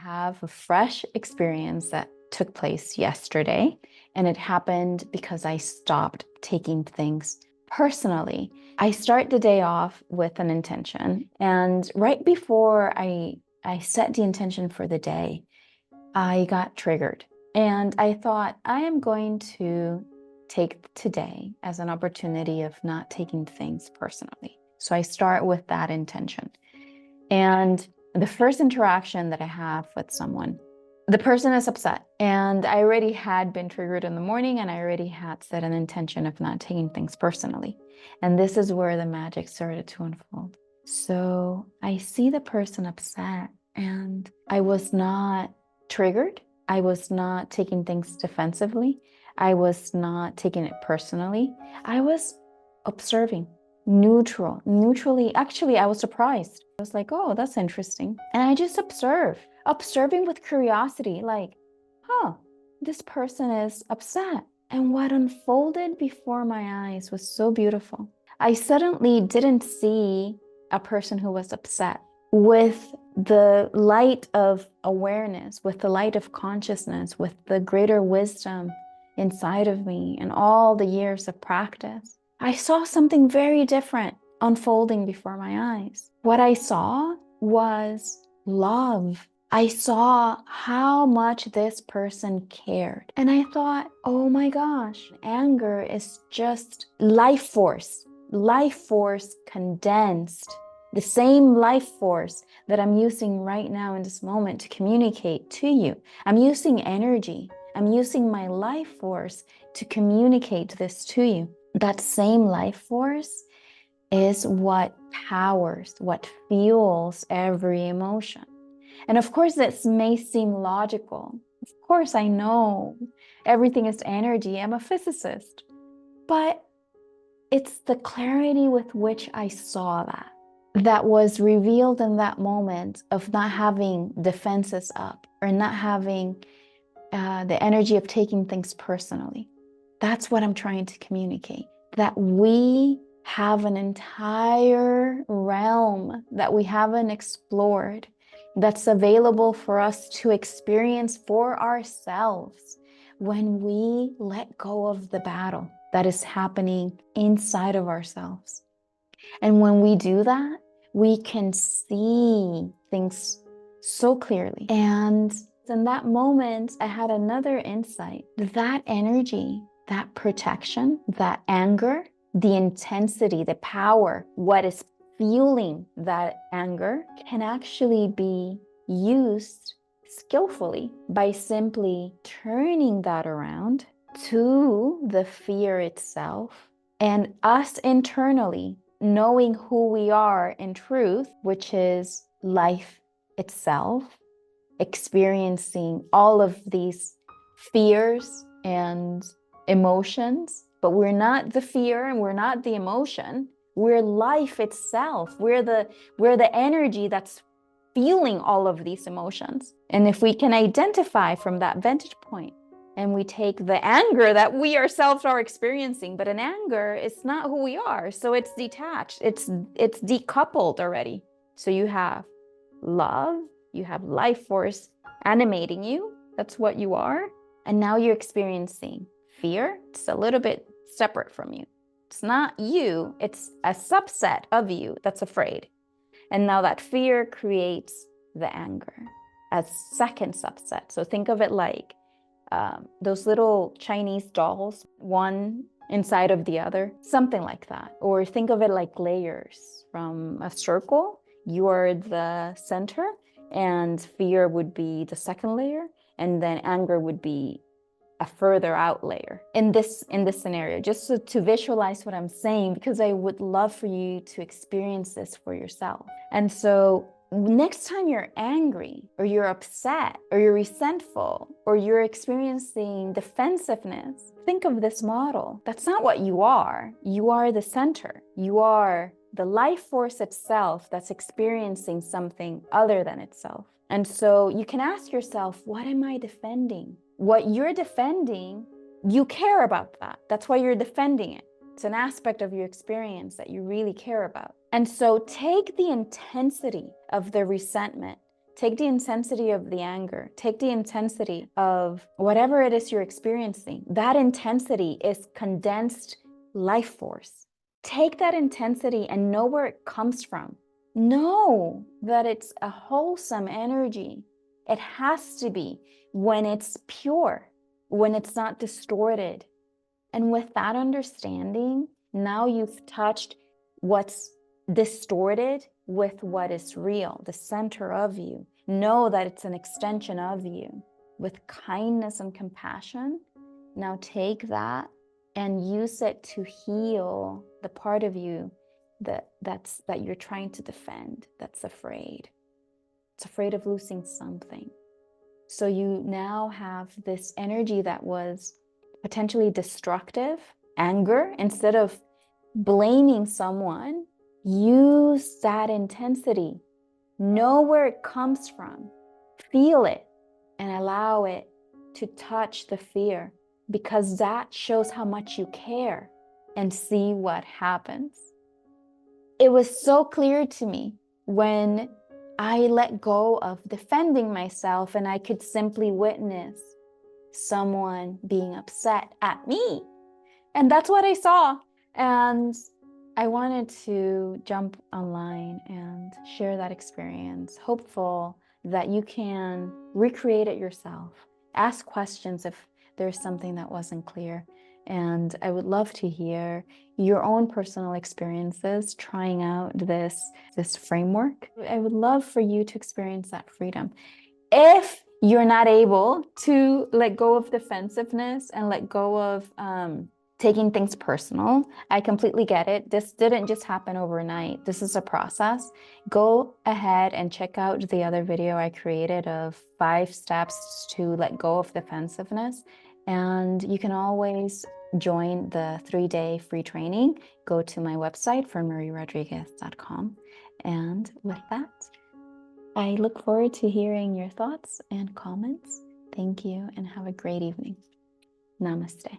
have a fresh experience that took place yesterday, and it happened because I stopped taking things personally. I start the day off with an intention, and right before I set the intention for the day, I got triggered. And I thought, I am going to take today as an opportunity of not taking things personally. So I start with that intention. And the first interaction that I have with someone, the person is upset. And I already had been triggered in the morning, and I already had set an intention of not taking things personally. And this is where the magic started to unfold. So I see the person upset, and I was not triggered. I was not taking things defensively. I was not taking it personally. I was observing, neutrally. Actually, I was surprised. I was like, oh, that's interesting. And I just observing with curiosity, like, huh, this person is upset. And what unfolded before my eyes was so beautiful. I suddenly didn't see a person who was upset with the light of awareness, with the light of consciousness, with the greater wisdom inside of me and all the years of practice. I saw something very different unfolding before my eyes. What I saw was love. I saw how much this person cared. And I thought, oh my gosh, anger is just life force condensed. The same life force that I'm using right now in this moment to communicate to you. I'm using energy. I'm using my life force to communicate this to you. That same life force is what powers, what fuels every emotion. And of course, this may seem logical. Of course, I know everything is energy. I'm a physicist. But it's the clarity with which I saw that was revealed in that moment of not having defenses up or not having the energy of taking things personally. That's what I'm trying to communicate, that we have an entire realm that we haven't explored, that's available for us to experience for ourselves when we let go of the battle that is happening inside of ourselves. And when we do that, we can see things so clearly. And in that moment, I had another insight. That energy, that protection, that anger, the intensity, the power, what is fueling that anger can actually be used skillfully by simply turning that around to the fear itself, and us internally knowing who we are in truth, which is life itself, experiencing all of these fears and emotions. But we're not the fear and we're not the emotion. We're life itself. We're the energy that's feeling all of these emotions. And if we can identify from that vantage point, and we take the anger that we ourselves are experiencing, but an anger is not who we are. So it's detached, it's decoupled already. So you have love, you have life force animating you. That's what you are. And now you're experiencing fear. It's a little bit separate from you. It's not you, it's a subset of you that's afraid. And now that fear creates the anger as second subset. So think of it like those little Chinese dolls, one inside of the other, something like that. Or think of it like layers. From a circle, you are the center, and fear would be the second layer, and then anger would be a further out layer in this scenario, just to visualize what I'm saying, because I would love for you to experience this for yourself. And so next time you're angry or you're upset or you're resentful or you're experiencing defensiveness, think of this model. That's not what you are. You are the center. You are the life force itself that's experiencing something other than itself. And so you can ask yourself, what am I defending? What you're defending, you care about that. That's why you're defending it. It's an aspect of your experience that you really care about. And so take the intensity of the resentment, Take the intensity of the anger. Take the intensity of whatever it is you're experiencing. That intensity is condensed life force. Take that intensity and know where it comes from. Know that it's a wholesome energy. It has to be when it's pure, when it's not distorted. And with that understanding, now you've touched what's distorted with what is real, the center of you. Know that it's an extension of you. With kindness and compassion, now take that and use it to heal the part of you that you're trying to defend, that's afraid. It's afraid of losing something. So you now have this energy that was potentially destructive, anger. Instead of blaming someone, use that intensity. Know where it comes from. Feel it and allow it to touch the fear, because that shows how much you care, and see what happens. It was so clear to me when I let go of defending myself and I could simply witness someone being upset at me. And that's what I saw. And I wanted to jump online and share that experience, hopeful that you can recreate it yourself. Ask questions if there's something that wasn't clear. And I would love to hear your own personal experiences trying out this framework. I would love for you to experience that freedom. If you're not able to let go of defensiveness and let go of taking things personal, I completely get it. This didn't just happen overnight. This is a process. Go ahead and check out the other video I created of 5 steps to let go of defensiveness. And you can always join the 3-day free training. Go to my website, fernmarierodriguez.com. And with that, I look forward to hearing your thoughts and comments. Thank you and have a great evening. Namaste.